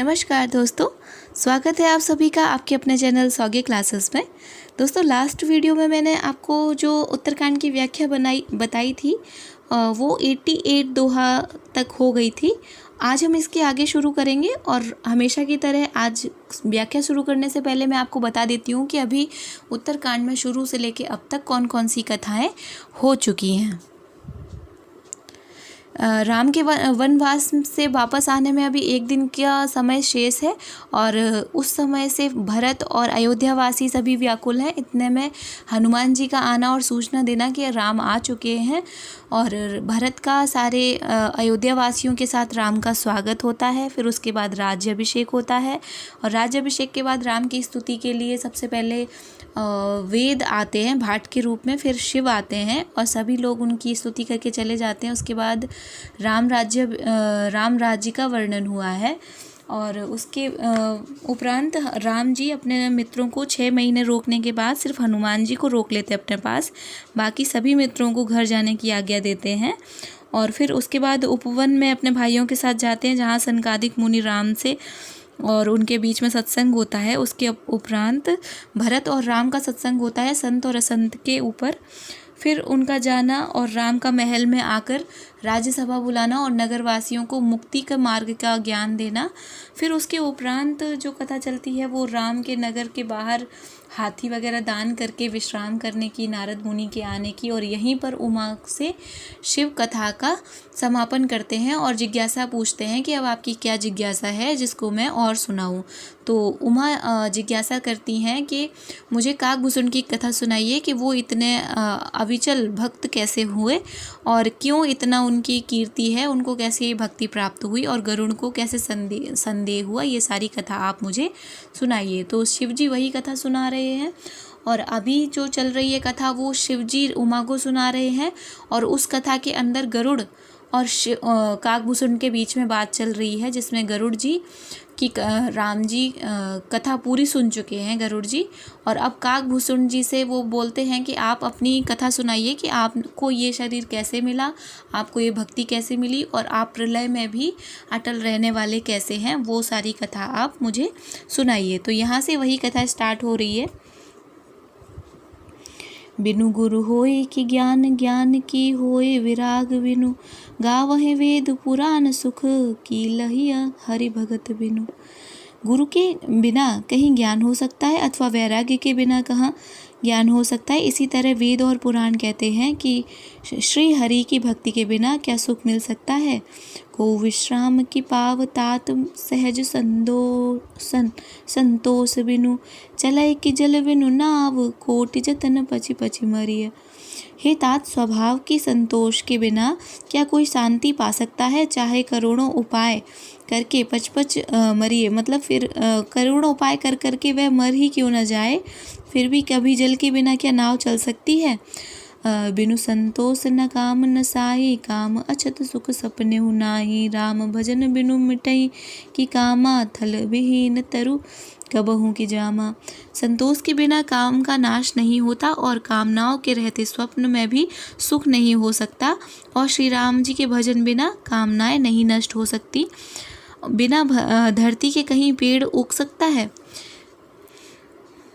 नमस्कार दोस्तों, स्वागत है आप सभी का आपके अपने चैनल सौगे क्लासेस में। दोस्तों, लास्ट वीडियो में मैंने आपको जो उत्तरकांड की व्याख्या बताई थी वो 88 दोहा तक हो गई थी। आज हम इसके आगे शुरू करेंगे और हमेशा की तरह आज व्याख्या शुरू करने से पहले मैं आपको बता देती हूँ कि अभी उत्तरकांड में शुरू से लेकर अब तक कौन कौन सी कथाएँ हो चुकी हैं। राम के वनवास से वापस आने में अभी एक दिन का समय शेष है और उस समय से भरत और अयोध्यावासी सभी व्याकुल हैं। इतने में हनुमान जी का आना और सूचना देना कि राम आ चुके हैं और भरत का सारे अयोध्यावासियों के साथ राम का स्वागत होता है। फिर उसके बाद राज्याभिषेक होता है और राज्याभिषेक के बाद राम की स्तुति के लिए सबसे पहले वेद आते हैं भाट के रूप में, फिर शिव आते हैं और सभी लोग उनकी स्तुति करके चले जाते हैं। उसके बाद राम राज्य का वर्णन हुआ है और उसके उपरांत राम जी अपने मित्रों को 6 महीने रोकने के बाद सिर्फ हनुमान जी को रोक लेते अपने पास, बाकी सभी मित्रों को घर जाने की आज्ञा देते हैं। और फिर उसके बाद उपवन में अपने भाइयों के साथ जाते हैं जहाँ सनकादिक मुनि राम से और उनके बीच में सत्संग होता है। उसके उपरांत भरत और राम का सत्संग होता है संत और असंत के ऊपर। फिर उनका जाना और राम का महल में आकर राज्यसभा बुलाना और नगरवासियों को मुक्ति का मार्ग का ज्ञान देना। फिर उसके उपरांत जो कथा चलती है वो राम के नगर के बाहर हाथी वगैरह दान करके विश्राम करने की, नारद मुनि के आने की, और यहीं पर उमा से शिव कथा का समापन करते हैं और जिज्ञासा पूछते हैं कि अब आपकी क्या जिज्ञासा है जिसको मैं और सुनाऊं। तो उमा जिज्ञासा करती हैं कि मुझे काकभूषण की कथा सुनाइए कि वो इतने अविचल भक्त कैसे हुए और क्यों इतना उनकी कीर्ति है, उनको कैसे भक्ति प्राप्त हुई और गरुड़ को कैसे संदेह हुआ, ये सारी कथा आप मुझे सुनाइए। तो शिव जी वही कथा सुना रहे हैं और अभी जो चल रही है कथा वो शिव जी उमा को सुना रहे हैं और उस कथा के अंदर गरुड़ और काकभूषण के बीच में बात चल रही है जिसमें गरुड़ जी कि राम जी कथा पूरी सुन चुके हैं गरुड़ जी, और अब काकभूषण जी से वो बोलते हैं कि आप अपनी कथा सुनाइए कि आपको ये शरीर कैसे मिला, आपको ये भक्ति कैसे मिली और आप प्रलय में भी अटल रहने वाले कैसे हैं, वो सारी कथा आप मुझे सुनाइए। तो यहाँ से वही कथा स्टार्ट हो रही है। बिनु गुरु होय कि ज्ञान, ज्ञान की होय विराग, बिनु गावहि वेद पुराण, सुख की लहिया हरि भगत बिनु। गुरु के बिना कहीं ज्ञान हो सकता है अथवा वैराग्य के बिना कहाँ ज्ञान हो सकता है। इसी तरह वेद और पुराण कहते हैं कि श्री हरि की भक्ति के बिना क्या सुख मिल सकता है। को विश्राम की पाव तात सहज संतोष बिनु, चलय कि जल बिनु नाव, कोटि जतन पचि पचि मरिय। हे तात, स्वभाव की संतोष के बिना क्या कोई शांति पा सकता है, चाहे करोड़ों उपाय करके पच मरिए, मतलब फिर करोड़ों उपाय कर करके वह मर ही क्यों न जाए, फिर भी कभी जल के बिना क्या नाव चल सकती है। बिनु संतोष न काम न साई, काम अछत सुख सपने हु नाही, राम भजन बिनु मिटई की कामा, थल विहीन तरु कबहू की जामा। संतोष के बिना काम का नाश नहीं होता और कामनाओं के रहते स्वप्न में भी सुख नहीं हो सकता, और श्री राम जी के भजन बिना कामनाएं नहीं नष्ट हो सकती। बिना धरती के कहीं पेड़ उग सकता है।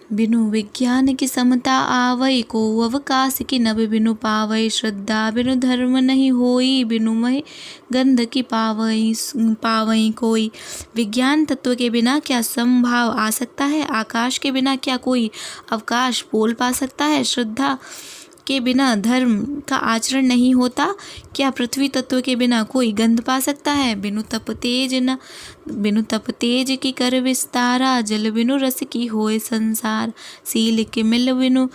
बिनु विज्ञान की समता आवई, को अवकाश की नभ बिनु पावई, श्रद्धा बिनु धर्म नहीं होई, बिनु मह गंध की पावई कोई। विज्ञान तत्व के बिना क्या संभाव आ सकता है, आकाश के बिना क्या कोई अवकाश पोल पा सकता है, श्रद्धा के बिना धर्म का आचरण नहीं होता, क्या पृथ्वी तत्व के बिना कोई गंध पा सकता है। बिनु तप तेज की कर विस्तारा, जल बिनु रस की होए संसार, सील के मिल बिनु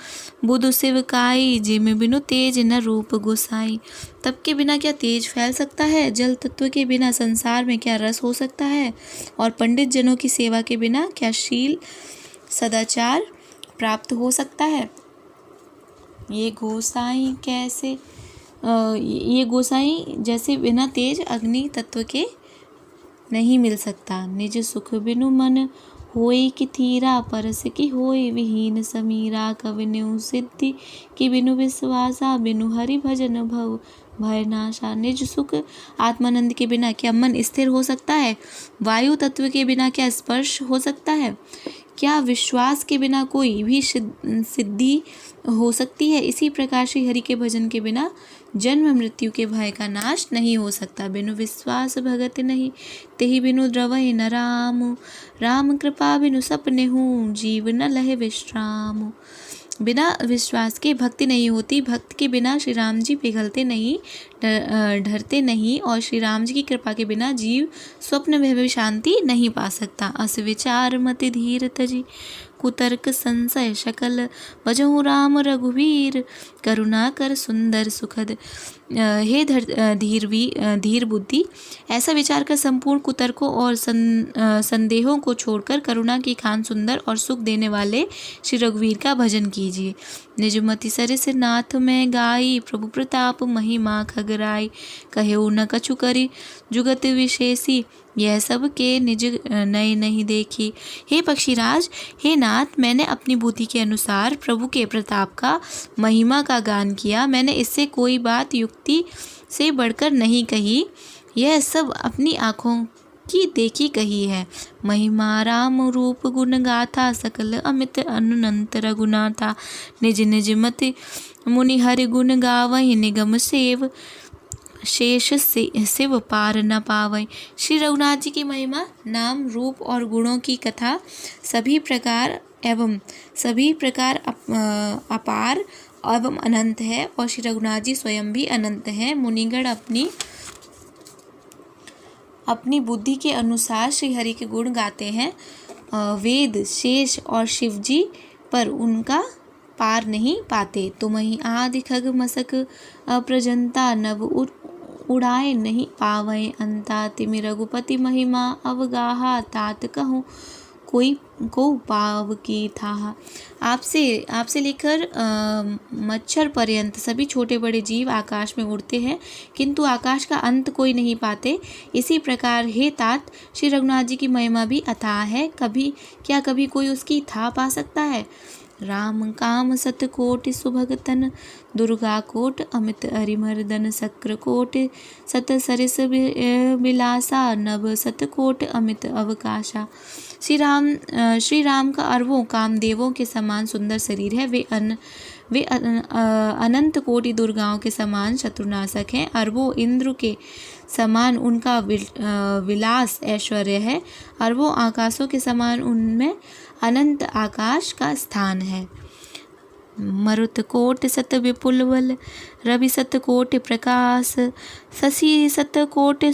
बुधु शिवकाई, जिम बिनु तेज न रूप गोसाई। तप के बिना क्या तेज फैल सकता है, जल तत्व के बिना संसार में क्या रस हो सकता है, और पंडित जनों की सेवा के बिना क्या शील सदाचार प्राप्त हो सकता है। ये गोसाई जैसे बिना तेज अग्नि तत्व के नहीं मिल सकता। निज सुख बिनु मन होई कि थीरा, परस की होई विहीन समीरा, कवि न्यू सिद्धि कि बिनु विश्वासा, बिनु हरि भजन भव भय नाशा। निज सुख आत्मानंद के बिना क्या मन स्थिर हो सकता है? वायु तत्व के बिना क्या स्पर्श हो सकता है? क्या विश्वास के बिना कोई भी सिद्धि हो सकती है? इसी प्रकार श्री हरि के भजन के बिना जन्म मृत्यु के भय का नाश नहीं हो सकता। बिनु विश्वास भगत नहीं, तेहि बिनु द्रवहि न राम। राम कृपा बिनु सपने हूँ, जीव न लहे विश्राम। बिना विश्वास के भक्ति नहीं होती, भक्त के बिना श्री राम जी पिघलते नहीं, डरते नहीं, और श्री राम जी की कृपा के बिना जीव स्वप्न में भी शांति नहीं पा सकता। अस विचार मति धीर तजी, कुतर्क संशय शकल, भजहु राम रघुवीर, करुणा कर सुंदर सुखद। हे धीर बुद्धि, ऐसा विचार कर संपूर्ण कुतर्कों और संदेहों को छोड़कर करुणा की खान सुंदर और सुख देने वाले श्री रघुवीर का भजन कीजिए। निजमति सरिस नाथ में गाई, प्रभु प्रताप महिमा खगराई, कहेउ न कछु करी जुगत विशेषी, यह सब के निज नए नहीं देखी। हे पक्षीराज, हे नाथ, मैंने अपनी बुद्धि के अनुसार प्रभु के प्रताप का महिमा का गान किया। मैंने इससे कोई बात युक्ति से बढ़कर नहीं कही, यह सब अपनी आँखों की देखी कही है। महिमा राम रूप गुण गाथा, सकल अमित अनंत रघुनाथा, निज निज मति मुनि हरि गुण गावहि, निगम सेव शेष से शिव पार न पावै। श्री रघुनाथ जी की महिमा, नाम, रूप और गुणों की कथा सभी प्रकार अपार एवं अनंत है, और श्री रघुनाथ जी स्वयं भी अनंत हैं। मुनिगण अपनी बुद्धि के अनुसार श्री हरि के गुण गाते हैं। वेद, शेष और शिव जी पर उनका पार नहीं पाते। तुमहि आदि खग मसक अप्रजंता, नभ उड़ाए नहीं पावै अंता, तिमि रघुपति महिमा अवगाहा, तात कहूँ कोई को पाव की था। आपसे लेकर मच्छर पर्यंत सभी छोटे बड़े जीव आकाश में उड़ते हैं, किंतु आकाश का अंत कोई नहीं पाते। इसी प्रकार हे तात, श्री रघुनाथ जी की महिमा भी अथाह है, कभी कोई उसकी था पा सकता है? राम काम सत कोटि सुभगतन, दुर्गा कोट अमित अरिमर्दन, शक्र कोट सत सरिस बिलासा, नभ सत कोट अमित अवकाशा। श्री राम का अरबों कामदेवों के समान सुंदर शरीर है। वे अनंत कोटि दुर्गाओं के समान शत्रुनाशक हैं। अरबों इंद्र के समान उनका विलास ऐश्वर्य है। अरबों आकाशों के समान उनमें अनंत आकाश का स्थान है। मरुत कोट सत विपुल बल, रवि सत कोट प्रकाश, शशि सत कोट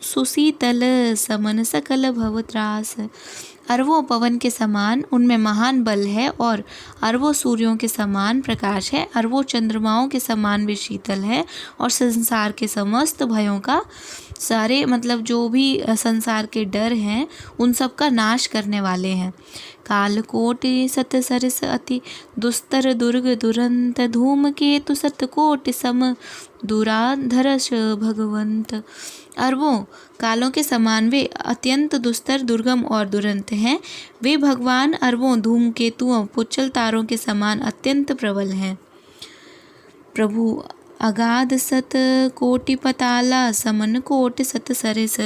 सुशीतल, समन सकल भव त्रास। अरबों पवन के समान उनमें महान बल है, और अरबों सूर्यों के समान प्रकाश है। अरबों चंद्रमाओं के समान वे शीतल है, और संसार के समस्त भयों का, सारे मतलब जो भी संसार के डर हैं, उन सब का नाश करने वाले हैं। कालकोटि सत सरिस अति दुस्तर, दुर्ग दुरंत, धूमकेतु सतकोटि सम, दुराधरश भगवंत। अरबों कालों के समान वे अत्यंत दुस्तर, दुर्गम और दुरंत हैं। वे भगवान अरबों धूमकेतुओं पुच्छल तारों के समान अत्यंत प्रबल हैं। प्रभु अगाध सत कोटि पताला, समन कोटि सत सरिस,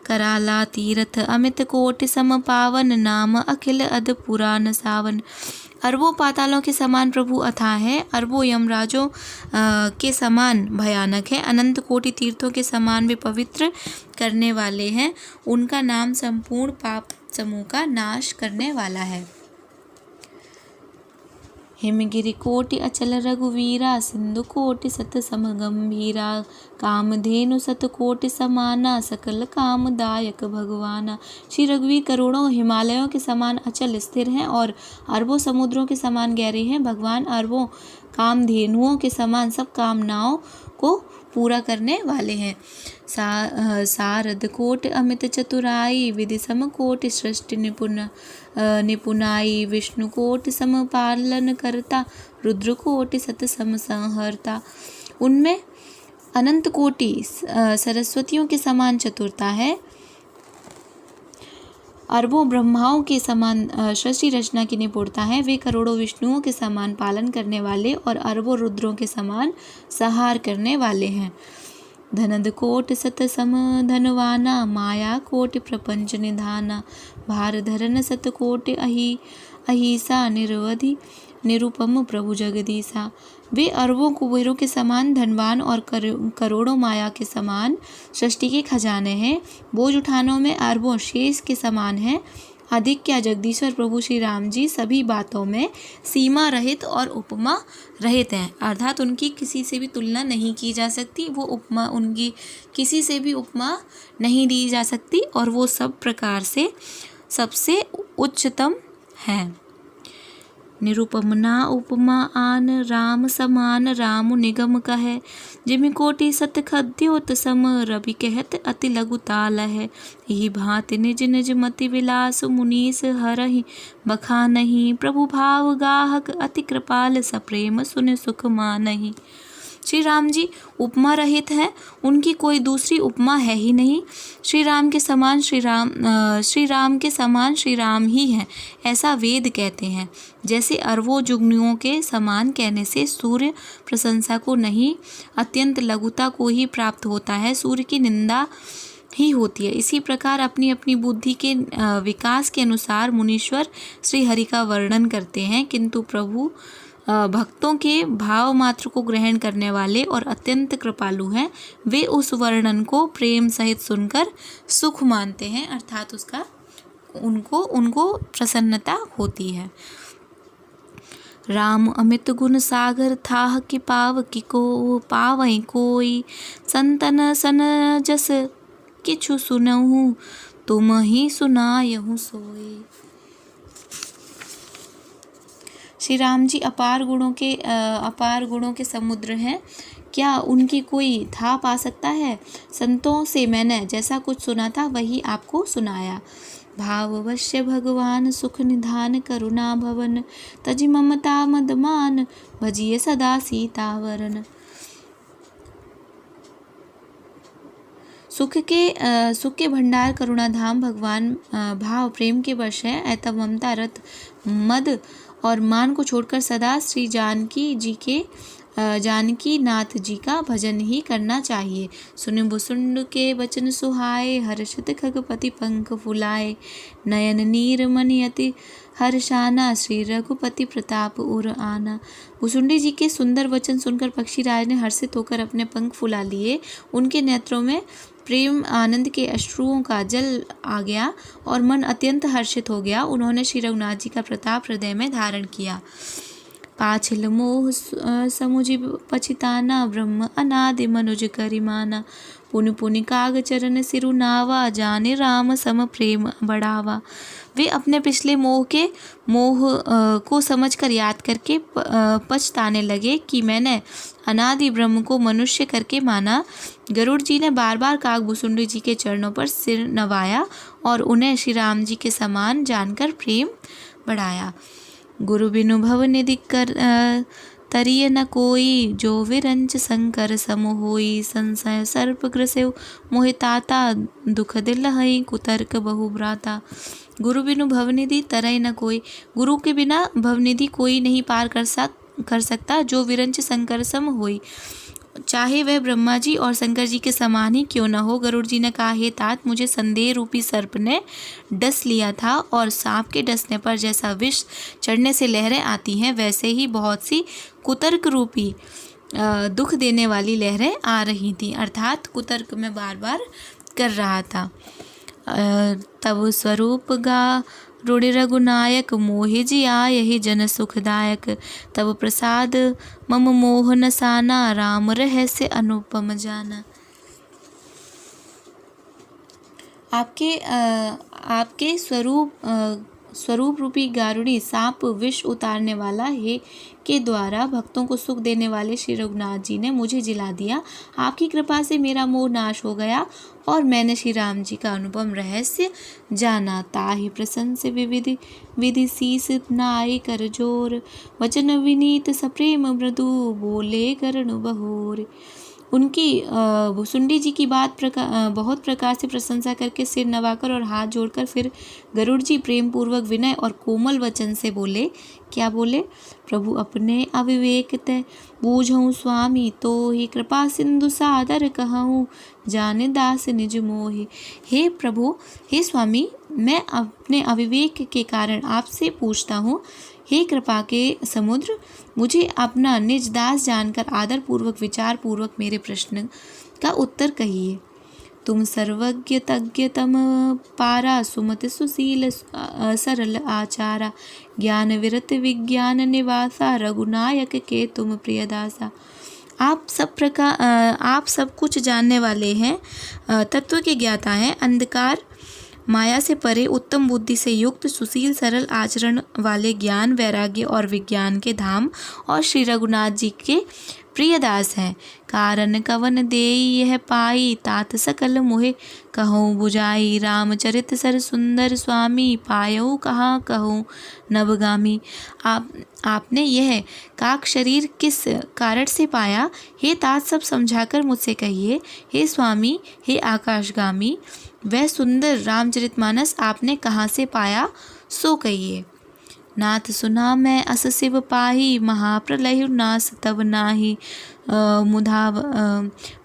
कराला तीरथ अमित कोटि सम पावन, नाम अखिल अध पुराण सावन। अरबों पातालों के समान प्रभु अथाह है। अरबों यमराजों के समान भयानक है। अनंत कोटि तीर्थों के समान वे पवित्र करने वाले हैं। उनका नाम संपूर्ण पाप समूह का नाश करने वाला है। हिमगिरि कोटि अचल रघुवीरा, सिंधु कोटि सत सम गंभीरा, कामधेनु सत कोटि समाना, सकल कामदायक भगवाना। श्री रघुवीर करोड़ों हिमालयों के समान अचल स्थिर हैं, और अरबों समुद्रों के समान गहरे हैं। भगवान अरबों कामधेनुओं के समान सब कामनाओं को पूरा करने वाले हैं। सारद कोटि अमित चतुराई, विधि सम कोटि सृष्टि निपुनाई, विष्णु कोटि सम पालन करता, रुद्र कोटि सत सम संहरता। उनमें अनंत कोटि सरस्वतियों के समान चतुरता है। अरबों ब्रह्माओं के समान सृष्टि रचना की निपुणता है। वे करोड़ों विष्णुओं के समान पालन करने वाले और अरबों रुद्रों के समान संहार करने वाले हैं। धनद कोट सत सम धनवाना, माया कोटि प्रपंच निधाना, भार धरन सत कोटि अहिसा निरवधि, निरुपम प्रभु जगदीसा। वे अरबों कुबेरों के समान धनवान और करोड़ों माया के समान सृष्टि के खजाने हैं। बोझ उठानों में अरबों शेष के समान हैं। अधिक क्या जगदीश्वर प्रभु श्री राम जी सभी बातों में सीमा रहित और उपमा रहित हैं, अर्थात उनकी किसी से भी तुलना नहीं की जा सकती। वो उपमा उनकी किसी से भी उपमा नहीं दी जा सकती और वो सब प्रकार से सबसे उच्चतम हैं। निरुपम ना उपमा आन, राम समान राम निगम कहे, जिमि कोटि सत खद्योत सम, रवि कहत अति लघु ताल है। यही भांति निज निज मति विलास, मुनीस हरहि बखानहि, प्रभु भाव गाहक अति कृपाल, सप्रेम सुन सुख मानहि। श्री राम जी उपमा रहित हैं, उनकी कोई दूसरी उपमा है ही नहीं। श्री राम के समान श्री राम ही हैं, ऐसा वेद कहते हैं। जैसे अरबों जुगनुओं के समान कहने से सूर्य प्रशंसा को नहीं, अत्यंत लघुता को ही प्राप्त होता है, सूर्य की निंदा ही होती है। इसी प्रकार अपनी अपनी बुद्धि के विकास के अनुसार मुनीश्वर श्री हरि का वर्णन करते हैं, किंतु प्रभु भक्तों के भाव मात्र को ग्रहण करने वाले और अत्यंत कृपालु हैं। वे उस वर्णन को प्रेम सहित सुनकर सुख मानते हैं, अर्थात उसका उनको प्रसन्नता होती है। राम अमित गुण सागर थाह कि पाव कि को पावै कोई, संतन सन जस किछु सुनहु, तुम ही सुनायहु सोई। श्री राम जी अपार गुणों के समुद्र हैं, क्या उनकी कोई था पा सकता है। संतों से मैंने जैसा कुछ सुना था वही आपको सुनाया। भाववश्य भगवान सुख निधान, करुणा भवन तजि ममता मदमान, भजिए सदा सीतावरन। सुख के भंडार करुणाधाम भगवान भाव प्रेम के वर्ष है। ऐतव ममता रत मद और मान को छोड़कर सदा श्री जानकी नाथ जी का भजन ही करना चाहिए। सुन भुसुंड के वचन सुहाए, हर्षित खगपति पंख फुलाए, नयन नीर मनि अति हर्षाना, श्री रघुपति प्रताप उर आना। भुसुंडी जी के सुंदर वचन सुनकर पक्षीराज ने हर्षित होकर अपने पंख फुला लिए। उनके नेत्रों में प्रेम आनंद के अश्रुओं का जल आ गया और मन अत्यंत हर्षित हो गया। उन्होंने श्री रघुनाथ जी का प्रताप हृदय में धारण किया। पाछिल मोह समुझि पछिताना, ब्रह्म अनादि मनुज करिमाना, पुनि पुनि काग चरण सिरु नावा, जाने राम सम प्रेम बढ़ावा। वे अपने पिछले मोह को समझकर याद करके पछताने लगे कि मैंने अनादि ब्रह्म को मनुष्य करके माना। गरुड़ जी ने बार बार कागभूषुंडी जी के चरणों पर सिर नवाया और उन्हें श्री राम जी के समान जानकर प्रेम बढ़ाया। गुरु बिनु भव निधि कर तरिय न कोई, जो विरंच शंकर सम होई, संशय सर्प ग्रसेव मोहिताता, दुख दिल हई कुतर्क बहु भ्राता। गुरु बिनु भवनिधि तरय न कोई, गुरु के बिना भवनिधि कोई नहीं पार कर सकता। जो विरंच शंकर सम होई, चाहे वह ब्रह्मा जी और शंकर जी के समान ही क्यों न हो। गरुड़ जी ने कहा, हे तात, मुझे संदेह रूपी सर्प ने डस लिया था और सांप के डसने पर जैसा विष चढ़ने से लहरें आती हैं, वैसे ही बहुत सी कुतर्क रूपी दुख देने वाली लहरें आ रही थीं, अर्थात कुतर्क में बार बार कर रहा था। तब स्वरूप गा रूढ़ि रघुनायक, मोहि जी आयहि जन सुखदायक, तब प्रसाद मम मोह नसाना, राम रहस्य अनुपम जाना। आपके स्वरूप रूपी गारुड़ी सांप विष उतारने वाला है के द्वारा भक्तों को सुख देने वाले श्री रघुनाथ जी ने मुझे जिला दिया। आपकी कृपा से मेरा मोह नाश हो गया और मैंने श्री राम जी का अनुपम रहस्य जाना। ताहि प्रसन्न से विधि शीस नाई कर जोर, वचन विनीत सप्रेम मृदु, बोले करण बहोर। उनकी भुसुंडी जी की बहुत प्रकार से प्रशंसा करके सिर नवाकर और हाथ जोड़कर फिर गरुड़ जी प्रेम पूर्वक विनय और कोमल वचन से बोले। क्या बोले? प्रभु अपने अविवेक तय बूझऊँ स्वामी, तो ही कृपा सिंधु सादर कहूँ, जाने दास निज मोहि। हे प्रभु, हे स्वामी, मैं अपने अविवेक के कारण आपसे पूछता हूँ, हे कृपा के समुद्र, मुझे अपना निज दास जानकर आदर पूर्वक विचार पूर्वक मेरे प्रश्न का उत्तर कहिए। तुम सर्वज्ञ तज्ञ तम पारा, सुमति सुशील सरल आचारा, ज्ञान विरत विज्ञान निवासा, रघुनायक के तुम प्रियदासा। आप सब कुछ जानने वाले हैं, तत्व के ज्ञाता हैं, अंधकार माया से परे, उत्तम बुद्धि से युक्त, सुशील सरल आचरण वाले, ज्ञान वैराग्य और विज्ञान के धाम और श्री रघुनाथ जी के प्रियदास हैं। कारण कवन देई यह पाई, तात सकल मोहे कहूँ बुझाई, रामचरित सर सुंदर स्वामी, पायऊ कहाँ कहूँ नवगामी। आपने यह काक शरीर किस कारण से पाया? हे तात सब समझाकर मुझसे कहिए। हे स्वामी, हे आकाशगामी, वह सुंदर रामचरितमानस आपने कहाँ से पाया, सो कहिए। नाथ सुना मैं अस शिव पाही, महाप्रलय नास तब नाही,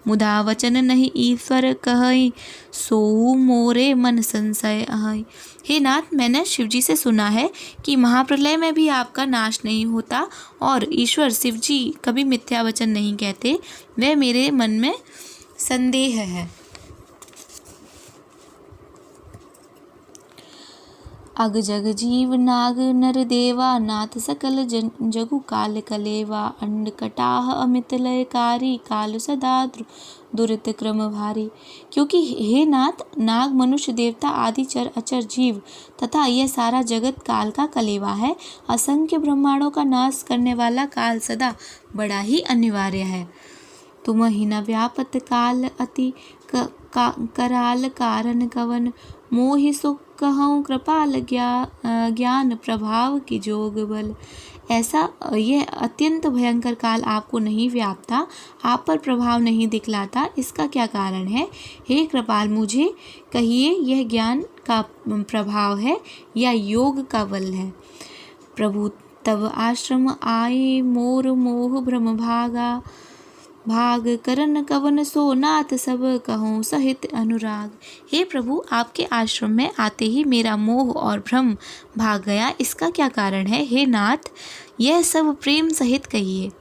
मुधा वचन नहीं ईश्वर कहई, सो मोरे मन संशय आहई। हे नाथ, मैंने शिवजी से सुना है कि महाप्रलय में भी आपका नाश नहीं होता और ईश्वर शिवजी कभी मिथ्या वचन नहीं कहते, वह मेरे मन में संदेह है। अग जग जीव नाग नर देवा, नाथ सकल जगु काल कलेवा, अंड कटाह अमित लयकारी, काल सदा दुरित क्रम भारी। क्योंकि हे नाथ, नाग मनुष्य देवता आदि चर अचर जीव तथा यह सारा जगत काल का कलेवा है। असंख्य ब्रह्मांडों का नाश करने वाला काल सदा बड़ा ही अनिवार्य है। तुम ही न व्यापत काल अति कराल, कारण कवन मोहि सो कहूँ कृपाल ज्ञान प्रभाव की जोग बल। ऐसा यह अत्यंत भयंकर काल आपको नहीं व्यापता, आप पर प्रभाव नहीं दिखलाता, इसका क्या कारण है? हे कृपाल, मुझे कहिए, यह ज्ञान का प्रभाव है या योग का बल है? प्रभु तब आश्रम आए, मोर मोह भ्रम भाग करन कवन सो, नाथ सब कहूँ सहित अनुराग। हे प्रभु, आपके आश्रम में आते ही मेरा मोह और भ्रम भाग गया, इसका क्या कारण है? हे नाथ, यह सब प्रेम सहित कहिए।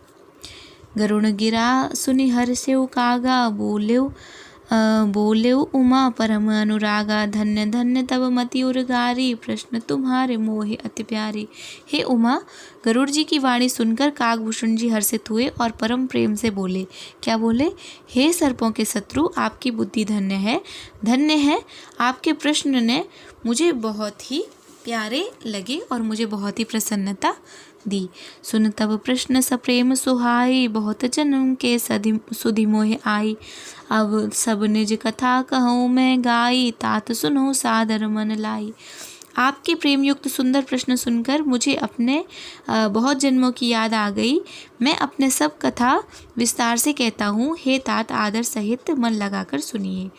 गरुण गिरा सुनि हर्षेउ कागा, बोलेउ उमा परम अनुरागा, धन्य धन्य तब मति उर्गारी, प्रश्न तुम्हारे मोहे अति प्यारी। हे उमा, गरुड़ जी की वाणी सुनकर काकभूषण जी हर्षित हुए और परम प्रेम से बोले। क्या बोले? हे सर्पों के शत्रु, आपकी बुद्धि धन्य है। आपके प्रश्न ने मुझे बहुत ही प्यारे लगे और मुझे बहुत ही प्रसन्नता दी। सुन तब प्रश्न सप्रेम सुहाई, बहुत जन्म के सुधि मोहे आई, अब सब निज कथा कहूँ मैं गाई, तात सुनो सादर मन लाई। आपके प्रेम युक्त सुंदर प्रश्न सुनकर मुझे अपने बहुत जन्मों की याद आ गई। मैं अपने सब कथा विस्तार से कहता हूँ। हे तात, आदर सहित मन लगाकर सुनिए।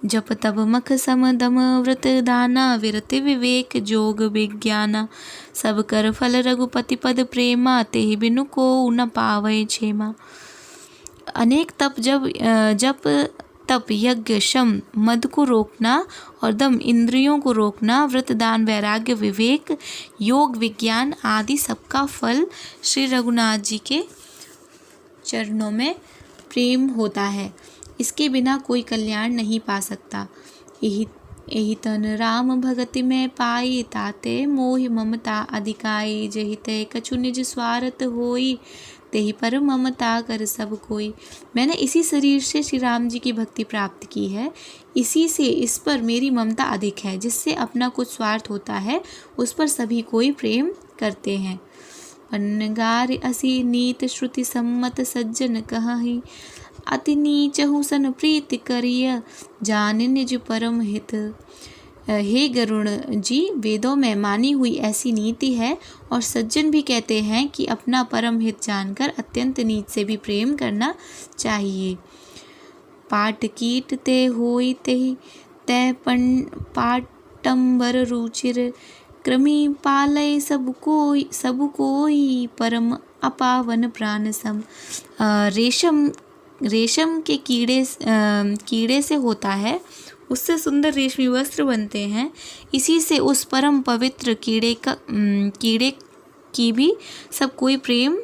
जप तब मख सम दम व्रत दाना, विरत विवेक जोग विज्ञाना, सब कर फल रघुपति पद प्रेमा, तेहि बिनु को न पावै क्षेमा। अनेक जप तप यज्ञ शम मद को रोकना और दम इंद्रियों को रोकना, व्रत दान वैराग्य विवेक योग विज्ञान आदि सबका फल श्री रघुनाथ जी के चरणों में प्रेम होता है। इसके बिना कोई कल्याण नहीं पा सकता। यही तन राम भगति में पाई, ताते मोहि ममता अधिकाई, जहि ते कछु निज स्वार्थ होई, तेहि पर ममता कर सब कोई। मैंने इसी शरीर से श्री राम जी की भक्ति प्राप्त की है, इसी से इस पर मेरी ममता अधिक है। जिससे अपना कुछ स्वार्थ होता है उस पर सभी कोई प्रेम करते हैं। पन्नगार असी नीत श्रुति सम्मत सज्जन कहहि, अति नीचहु सन प्रीति करिय, जान निज परम हित। हे गरुण जी, वेदों में मानी हुई ऐसी नीति है और सज्जन भी कहते हैं कि अपना परम हित जानकर अत्यंत नीच से भी प्रेम करना चाहिए। पाट कीट ते होई तेहि तय पाटंबर रुचिर, कृमि पालय सब कोई परम अपावन प्राण सम। रेशम के कीड़े से होता है, उससे सुंदर रेशमी वस्त्र बनते हैं। इसी से उस परम पवित्र कीड़े की भी सब कोई प्रेम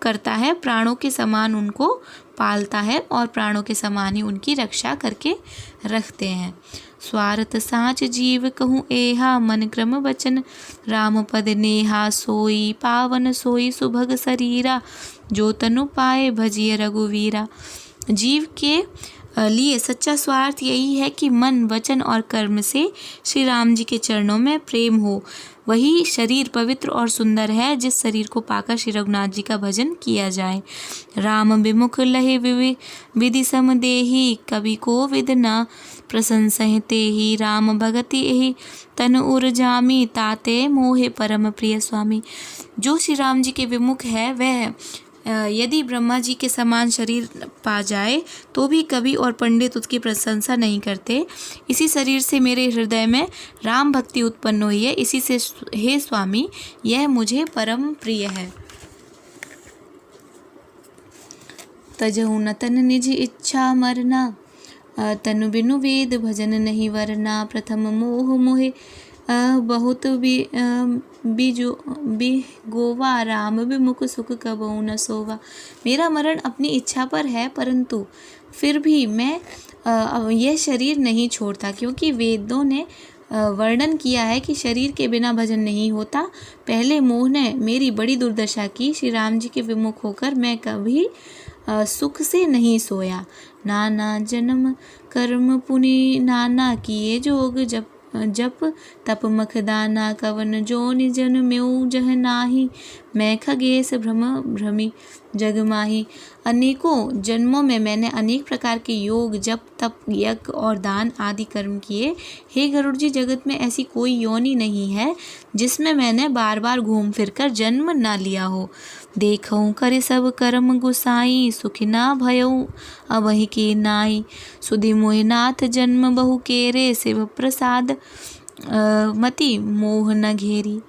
करता है, प्राणों के समान उनको पालता है और प्राणों के समान ही उनकी रक्षा करके रखते हैं। स्वार्थ साँच जीव कहूँ एहा, मन क्रम वचन राम पद नेहा। सोई पावन सोई सुभग शरीरा, जो तनु पाए भजिय रघुवीरा। जीव के लिए सच्चा स्वार्थ यही है कि मन, वचन और कर्म से श्री राम जी के चरणों में प्रेम हो। वही शरीर पवित्र और सुंदर है जिस शरीर को पाकर श्री रघुनाथ जी का भजन किया जाए। राम विमुख लहे विधि सम देहि, कवि को विद न प्रशंसहि तेहि। राम भगति एहि तन उर जामी, ताते मोहे परम प्रिय स्वामी। जो श्री राम जी के विमुख है वह यदि ब्रह्मा जी के समान शरीर पा जाए तो भी कवि और पंडित उसकी प्रशंसा नहीं करते। इसी शरीर से मेरे हृदय में राम भक्ति उत्पन्न हुई है, इसी से हे स्वामी यह मुझे परम प्रिय है। तजहु न तन निज इच्छा मरना, तनु बिनु वेद भजन नहीं वरना। प्रथम मोह मोहे बहुत गोवा, राम विमुख सुख कबहु न सोवा। मेरा मरण अपनी इच्छा पर है, परंतु फिर भी मैं यह शरीर नहीं छोड़ता, क्योंकि वेदों ने वर्णन किया है कि शरीर के बिना भजन नहीं होता। पहले मोह ने मेरी बड़ी दुर्दशा की, श्री राम जी के विमुख होकर मैं कभी सुख से नहीं सोया। नाना जन्म कर्म पुनि नाना, किए जोग जप तप मखदाना। कवन जोनि जन म्यों जह नाही, मैं खगेश भ्रमी जग माही। अनेकों जन्मों में मैंने अनेक प्रकार के योग, जप, तप, यज्ञ और दान आदि कर्म किए। हे गरुड़ जी, जगत में ऐसी कोई योनि नहीं है जिसमें मैंने बार बार घूम फिर कर जन्म ना लिया हो। देखऊँ करे सब कर्म गुसाई, सुखी ना भयऊ अवहि के नाई। सुधि मोहि नाथ जन्म बहु केरे, शिव प्रसाद मति मोह न घेरी।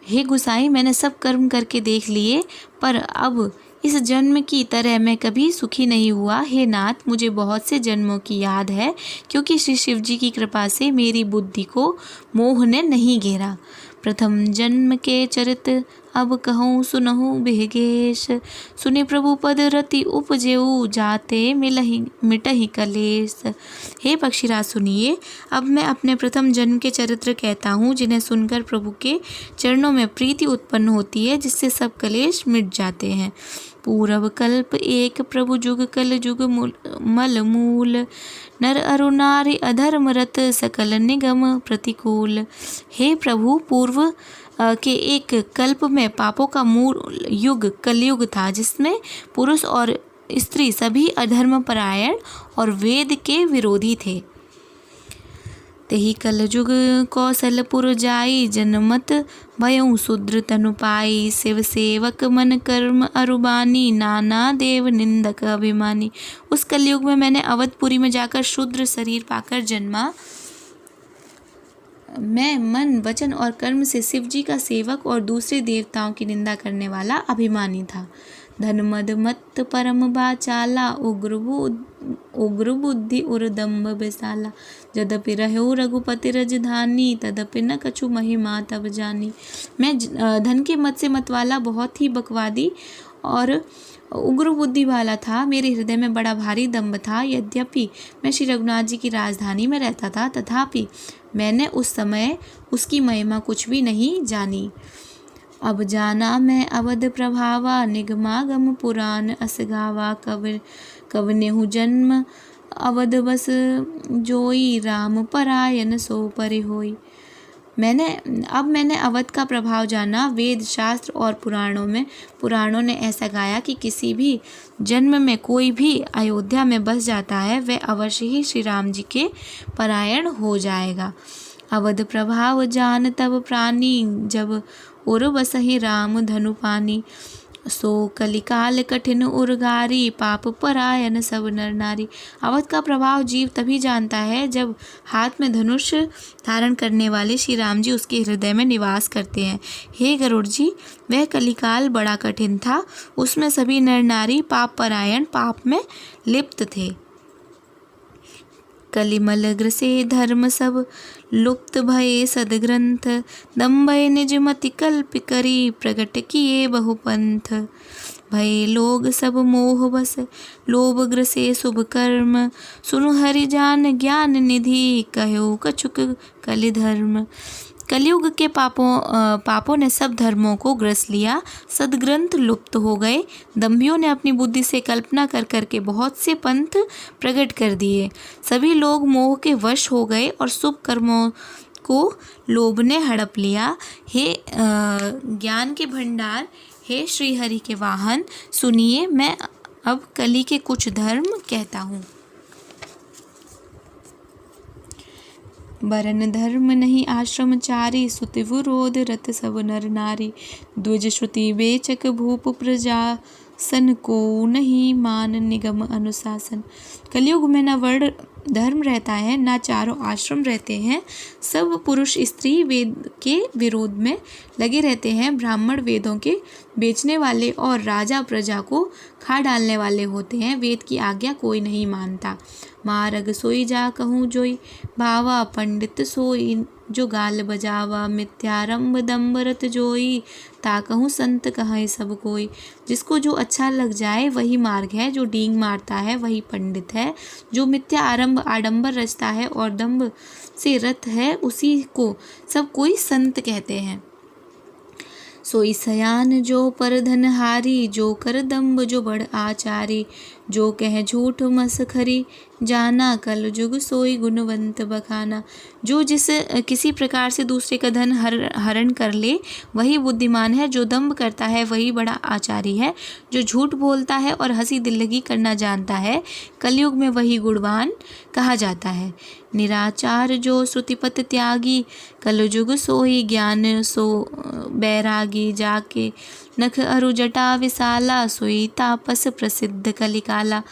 हे गुसाई, मैंने सब कर्म करके देख लिए, पर अब इस जन्म की तरह मैं कभी सुखी नहीं हुआ। हे नाथ, मुझे बहुत से जन्मों की याद है, क्योंकि श्री शिव जी की कृपा से मेरी बुद्धि को मोह ने नहीं घेरा। प्रथम जन्म के चरित अब कहूँ सुनहु बिहगेश, सुनि प्रभु पद रति उपजेऊ, जाते मिटहि कलेश। हे पक्षीराज सुनिए, अब मैं अपने प्रथम जन्म के चरित्र कहता हूँ, जिन्हें सुनकर प्रभु के चरणों में प्रीति उत्पन्न होती है, जिससे सब कलेश मिट जाते हैं। पूर्व कल्प एक प्रभु जुग कल जुग मल मूल, नर अरु नारी अधर्म रत सकल निगम प्रतिकूल। हे प्रभु, पूर्व के एक कल्प में पापों का मूल युग कलयुग था, जिसमें पुरुष और स्त्री सभी अधर्म परायण और वेद के विरोधी थे। तेहि कल जुग कौशलपुर जाई, जनमत भयउ शूद्र तनु पाई। शिव सेवक मन कर्म अरुबानी, नाना देव निंदक अभिमानी। उस कलयुग में मैंने अवधपुरी में जाकर शूद्र शरीर पाकर जन्मा। मैं मन, वचन और कर्म से शिव जी का सेवक और दूसरे देवताओं की निंदा करने वाला अभिमानी था। धन मद मत परम बाचाला, उग्र बुद्धि उर्दम्भ विशाला। यद्यपि रहो रघुपति राजधानी, तदपि न कछु महिमा तब जानी। मैं धन के मत से मतवाला, बहुत ही बकवादी और उग्र बुद्धि वाला था। मेरे हृदय में बड़ा भारी दम्भ था। यद्यपि मैं श्री रघुनाथ जी की राजधानी में रहता था, तथापि मैंने उस समय उसकी महिमा कुछ भी नहीं जानी। अब जाना मैं अवध प्रभावा, निगमागम पुराण असगावा। कवनेहु जन्म अवध बस जोई, राम परायन सो परे होई। मैंने अवध का प्रभाव जाना। वेद शास्त्र और पुराणों ने ऐसा गाया कि किसी भी जन्म में कोई भी अयोध्या में बस जाता है वह अवश्य ही श्री राम जी के परायण हो जाएगा। अवध प्रभाव जान तब प्राणी, जब उर बसहि राम धनु पानी। सो कलिकाल कठिन उर्गारी, पाप परायण सब नर नारी। अवध का प्रभाव जीव तभी जानता है जब हाथ में धनुष धारण करने वाले श्री राम जी उसके हृदय में निवास करते हैं। हे गरुड़ जी, वह कलिकाल बड़ा कठिन था, उसमें सभी नर नारी पाप परायण, पाप में लिप्त थे। कलिमल ग्रसे धर्म सब, लुप्त भये सदग्रंथ। दम्भय निज मति कल्प करी, प्रगट किए बहुपंथ। भय लोग सब मोह बस, लोभ ग्रसे शुभ कर्म। सुनु हरि जान ज्ञान निधि, कहो कछुक कलि धर्म। कलयुग के पापों ने सब धर्मों को ग्रस लिया, सदग्रंथ लुप्त हो गए। दंभियों ने अपनी बुद्धि से कल्पना कर करके बहुत से पंथ प्रकट कर दिए। सभी लोग मोह के वश हो गए और शुभ कर्मों को लोभ ने हड़प लिया। हे ज्ञान के भंडार, हे श्री हरि के वाहन, सुनिए मैं अब कली के कुछ धर्म कहता हूँ। वरन धर्म नहीं आश्रमचारी, सुति विरोध रत सब नर नारी। द्विज श्रुति बेचक भूप प्रजासन, को नहीं मान निगम अनुशासन। कलयुग में न वर्ण धर्म रहता है, ना चारों आश्रम रहते हैं। सब पुरुष स्त्री वेद के विरोध में लगे रहते हैं। ब्राह्मण वेदों के बेचने वाले और राजा प्रजा को खा डालने वाले होते हैं। वेद की आज्ञा कोई नहीं मानता। मारग सोई जा कहूँ जोई, भावा पंडित सोई जो गाल बजावा। मिथ्यारंभ दम्बरत जोई, ता कहूँ संत कहे सब कोई। जिसको जो अच्छा लग जाए वही मार्ग है, जो डींग मारता है वही पंडित है। जो मिथ्या आडंबर रचता है और दम्भ से रत है, उसी को सब कोई संत कहते हैं। सोई सयान जो पर धनहारी, जो कर दम्भ जो बड़ आचारी। जो कह झूठ मसखरी, जाना कल जुग सोई गुणवंत बखाना। जो किसी प्रकार से दूसरे का धन हरण कर ले वही बुद्धिमान है। जो दंभ करता है वही बड़ा आचारी है। जो झूठ बोलता है और हंसी दिल्लगी करना जानता है, कलयुग में वही गुणवान कहा जाता है। निराचार जो श्रुतिपत त्यागी, कलयुग सोई ज्ञान सो बैरागी। जाके नख अरु जटा विशाला, सोई तापस प्रसिद्ध कलिकाला।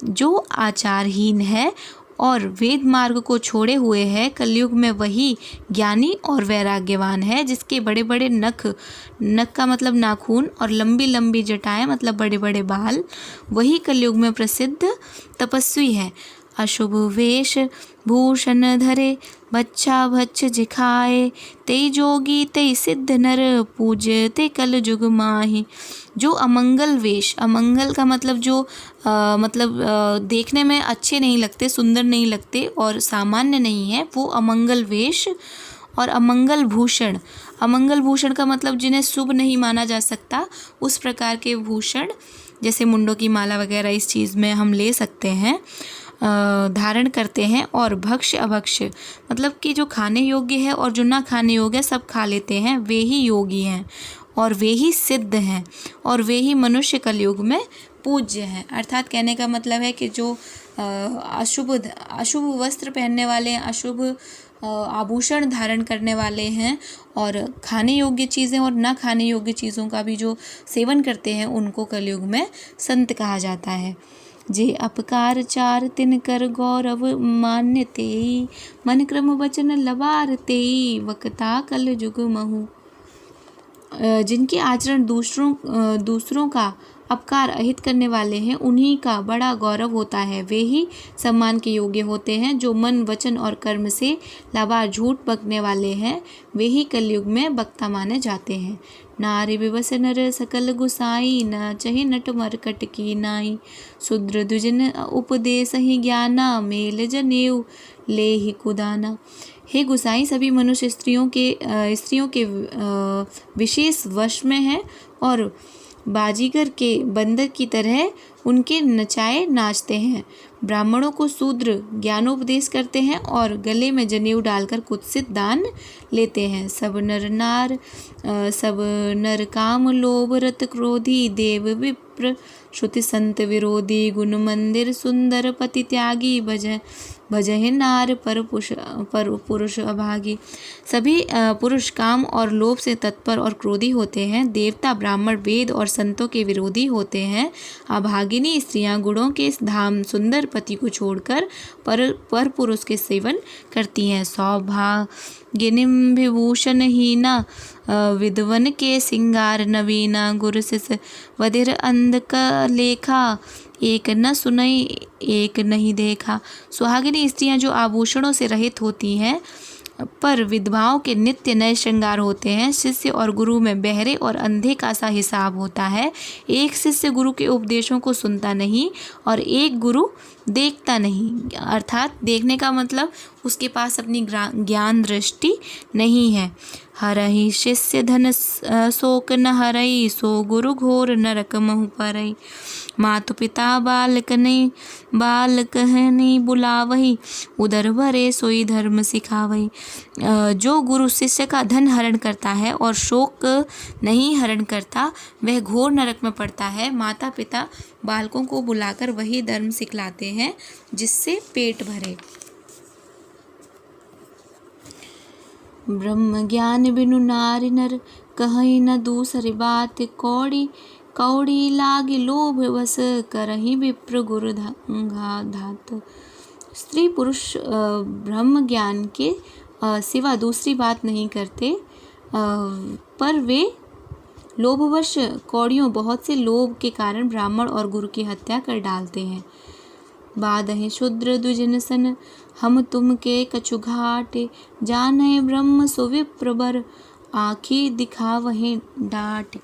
जो आचारहीन है और वेद मार्ग को छोड़े हुए है, कलयुग में वही ज्ञानी और वैराग्यवान है। जिसके बड़े बड़े नख का मतलब नाखून और लंबी लंबी जटाएं मतलब बड़े बड़े बाल, वही कलयुग में प्रसिद्ध तपस्वी है। अशुभ वेश भूषण धरे, बच्चा भच्छ जिखाए। ते जोगी ते सिद्ध नर, पूजते कल जुग माहि। जो अमंगल वेश, अमंगल का मतलब जो देखने में अच्छे नहीं लगते, सुंदर नहीं लगते और सामान्य नहीं है, वो अमंगल वेश। और अमंगल भूषण का मतलब जिन्हें शुभ नहीं माना जा सकता, उस प्रकार के भूषण जैसे मुंडों की माला वगैरह इस चीज़ में हम ले सकते हैं, धारण करते हैं। और भक्ष्य अभक्ष्य मतलब कि जो खाने योग्य है और जो ना खाने योग्य सब खा लेते हैं, वे ही योगी हैं और वे ही सिद्ध हैं और वे ही मनुष्य कलयुग में पूज्य हैं। अर्थात कहने का मतलब है कि जो अशुभ वस्त्र पहनने वाले हैं, अशुभ आभूषण धारण करने वाले हैं और खाने योग्य चीज़ें और ना खाने योग्य चीज़ों का भी जो सेवन करते हैं, उनको कलयुग में संत कहा जाता है। जे अपकार चार तिन कर गौरव, मान्य तेई मन क्रम वचन लबार तेई। वक्ता कल जुग महु। जिनके आचरण दूसरों का अपकार अहित करने वाले हैं, उन्हीं का बड़ा गौरव होता है। वे ही सम्मान के योग्य होते हैं। जो मन वचन और कर्म से लाबार झूठ बकने वाले हैं, वे ही कलयुग में वक्ता माने जाते हैं। नारी विवस नर सकल गुसाई, न चहि नट मरकट की नाई। शूद्र द्विजन उपदेश ही ज्ञाना, मेल जनेऊ ले ही कुदाना। हे गुसाई, सभी मनुष्य स्त्रियों के विशेष वश में हैं और बाजीगर के बंदर की तरह उनके नचाए नाचते हैं। ब्राह्मणों को शूद्र ज्ञानोपदेश करते हैं और गले में जनेऊ डालकर कुत्सित दान लेते हैं। सब नर काम लोभ रत क्रोधी देव विप्र श्रुति संत विरोधी गुण मंदिर सुंदर पति त्यागी भजहि नार पर पुरुष अभागी। सभी पुरुष काम और लोभ से तत्पर और क्रोधी होते हैं। देवता ब्राह्मण वेद और संतों के विरोधी होते हैं। अभागिनी स्त्रियां गुणों के धाम सुंदर पति को छोड़कर पर पुरुष के सेवन करती हैं। सौभागिनीम विभूषणहीना विद्वन के सिंगार नवीना गुरु शिष वधिर अंध का लेखा एक न सुनई एक नहीं देखा। सुहागिनी स्त्रियां जो आभूषणों से रहित होती हैं पर विधवाओं के नित्य नए श्रृंगार होते हैं। शिष्य और गुरु में बहरे और अंधे का सा हिसाब होता है। एक शिष्य गुरु के उपदेशों को सुनता नहीं और एक गुरु देखता नहीं, अर्थात देखने का मतलब उसके पास अपनी ज्ञान दृष्टि नहीं है। हरहि शिष्य धन शोक न हरई सो गुरु घोर नरक महु परई। मातु पिता बालक नहीं बुलावही उदर भरे सोई धर्म सिखावही। जो गुरु शिष्य का धन हरण करता है और शोक नहीं हरण करता वह घोर नरक में पड़ता है। माता पिता बालकों को बुलाकर वही धर्म सिखलाते हैं जिससे पेट भरे। ब्रह्म ज्ञान बिनु नारी नर कहीं न दूसरी बात कौड़ी लागे लोभ बस करही विप्र गुरु धात। स्त्री पुरुष ब्रह्म ज्ञान के सिवा दूसरी बात नहीं करते, पर वे लोभवश कौड़ियों बहुत से लोभ के कारण ब्राह्मण और गुरु की हत्या कर डालते हैं। बादहि शूद्र दुजन सन हम तुम के कछु घाट जाने ब्रह्म सुविप्र बर आँखी दिखावहे डांट।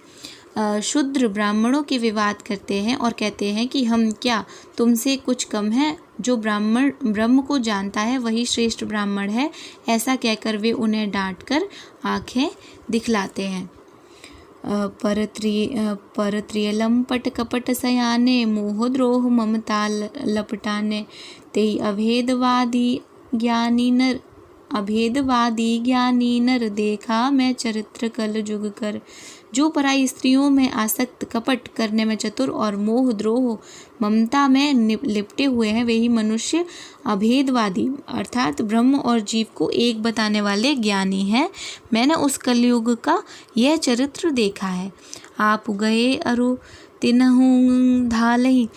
शूद्र ब्राह्मणों के विवाद करते हैं और कहते हैं कि हम क्या तुमसे कुछ कम हैं। जो ब्रह्म को जानता है वही श्रेष्ठ ब्राह्मण है। ऐसा कहकर वे उन्हें डांटकर आँखें दिखलाते हैं। परत्रिय लंपट कपट सयाने मोह द्रोह ममता लपटाने तेई अभेदवादी ज्ञानी नर देखा मैं चरित्र कल जुग कर। जो पराई स्त्रियों में आसक्त कपट करने में चतुर और मोह द्रोह ममता में लिपटे हुए हैं वे ही मनुष्य अभेदवादी अर्थात ब्रह्म और जीव को एक बताने वाले ज्ञानी हैं। मैंने उस कलयुग का यह चरित्र देखा है। आप गए अरु तिनहु धालहि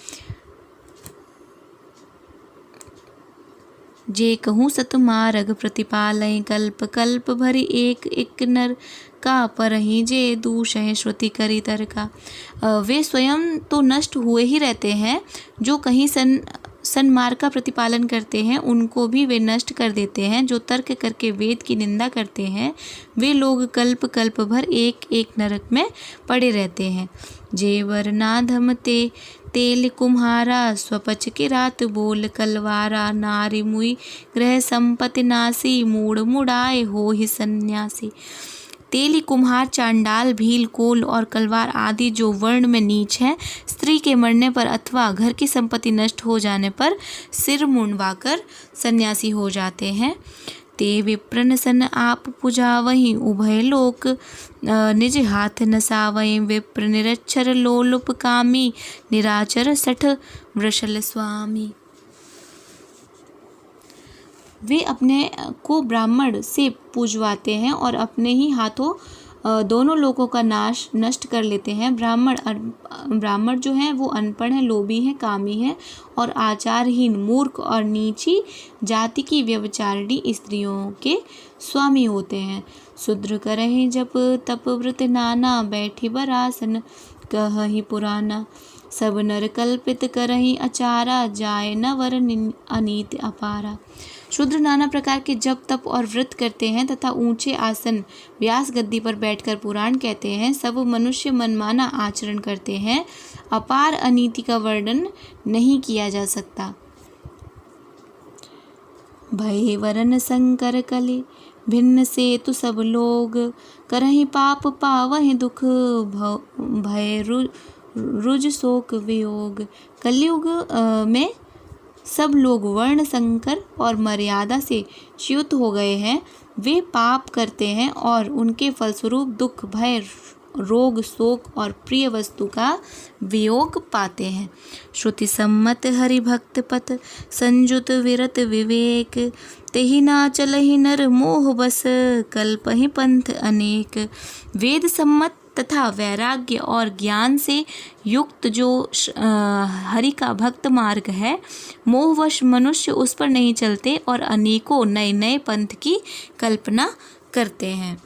जे कहूँ सत मार्ग प्रतिपालय कल्प कल्प भरि एक नर का परहि जे दूषह श्रुति करी तरका। वे स्वयं तो नष्ट हुए ही रहते हैं, जो कहीं सन्मार्ग का प्रतिपालन करते हैं उनको भी वे नष्ट कर देते हैं। जो तर्क करके वेद की निंदा करते हैं वे लोग कल्प कल्प भर एक एक नरक में पड़े रहते हैं। जेवर नाधम तेल कुम्हारा स्वपच की रात बोल कलवारा नारी मुई ग्रह संपत्ति नासी मूड मुड़ाए हो ही सन्यासी। तेली कुम्हार चांडाल भील कोल और कलवार आदि जो वर्ण में नीच हैं स्त्री के मरने पर अथवा घर की संपत्ति नष्ट हो जाने पर सिर मुंडवाकर सन्यासी हो जाते हैं। ते विप्रन सन आप पुजावहीं उभय लोक निज हाथ नसावहीं। विप्र निरक्षर लोलुप कामी निराचर सठ वृषल स्वामी। वे अपने को ब्राह्मण से पूजवाते हैं और अपने ही हाथों दोनों लोगों का नाश नष्ट कर लेते हैं। ब्राह्मण जो हैं वो अनपढ़ हैं, लोभी हैं, कामी हैं और आचारहीन, मूर्ख और नीची जाति की व्यभिचारिणी स्त्रियों के स्वामी होते हैं। शूद्र करहि जप तप व्रत नाना बैठी बरासन कहहि पुराना। सब नर कल्पित करहि अचारा जाय न वर अनीति अपारा। शूद्र नाना प्रकार के जप तप और व्रत करते हैं तथा ऊंचे आसन व्यास गद्दी पर बैठकर पुराण कहते हैं। सब मनुष्य मनमाना आचरण करते हैं। अपार अनीति का वर्णन नहीं किया जा सकता। भय वरन संकर कले भिन्न से तु सब लोग, करहि पाप पावहि दुख, भय रुज शोक वियोग। कलयुग में सब लोग वर्ण संकर और मर्यादा से च्युत हो गए हैं। वे पाप करते हैं और उनके फलस्वरूप दुख, भय, रोग, शोक और प्रिय वस्तु का वियोग पाते हैं। श्रुति सम्मत हरि भक्त पथ, संजुत विरत विवेक। तेहि ना चलहि नर मोह बस, कल्पहि पंथ अनेक। वेद सम्मत तथा वैराग्य और ज्ञान से युक्त जो हरि का भक्त मार्ग है, मोहवश मनुष्य उस पर नहीं चलते और अनेकों नए नए पंथ की कल्पना करते हैं।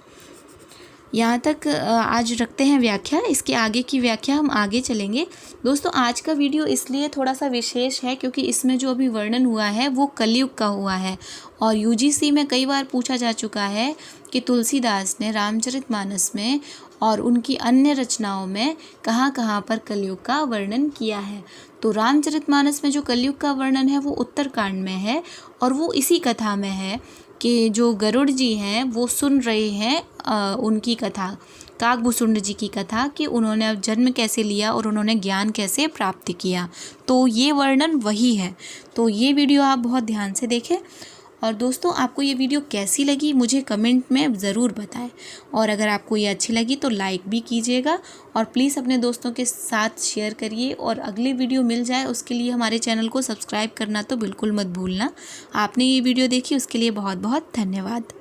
यहाँ तक आज रखते हैं व्याख्या। इसके आगे की व्याख्या हम आगे चलेंगे। दोस्तों, आज का वीडियो इसलिए थोड़ा सा विशेष है क्योंकि इसमें जो अभी वर्णन हुआ है वो कलयुग का हुआ है और यूजीसी में कई बार पूछा जा चुका है कि तुलसीदास ने रामचरितमानस में और उनकी अन्य रचनाओं में कहाँ कहाँ पर कलयुग का वर्णन किया है। तो रामचरितमानस में जो कलयुग का वर्णन है वो उत्तरकांड में है और वो इसी कथा में है कि जो गरुड़ जी हैं वो सुन रहे हैं उनकी कथा, काकभूषुंड जी की कथा, कि उन्होंने अब जन्म कैसे लिया और उन्होंने ज्ञान कैसे प्राप्त किया। तो ये वर्णन वही है। तो ये वीडियो आप बहुत ध्यान से देखें। और दोस्तों, आपको ये वीडियो कैसी लगी मुझे कमेंट में ज़रूर बताएं और अगर आपको ये अच्छी लगी तो लाइक भी कीजिएगा और प्लीज़ अपने दोस्तों के साथ शेयर करिए और अगली वीडियो मिल जाए उसके लिए हमारे चैनल को सब्सक्राइब करना तो बिल्कुल मत भूलना। आपने ये वीडियो देखी उसके लिए बहुत बहुत धन्यवाद।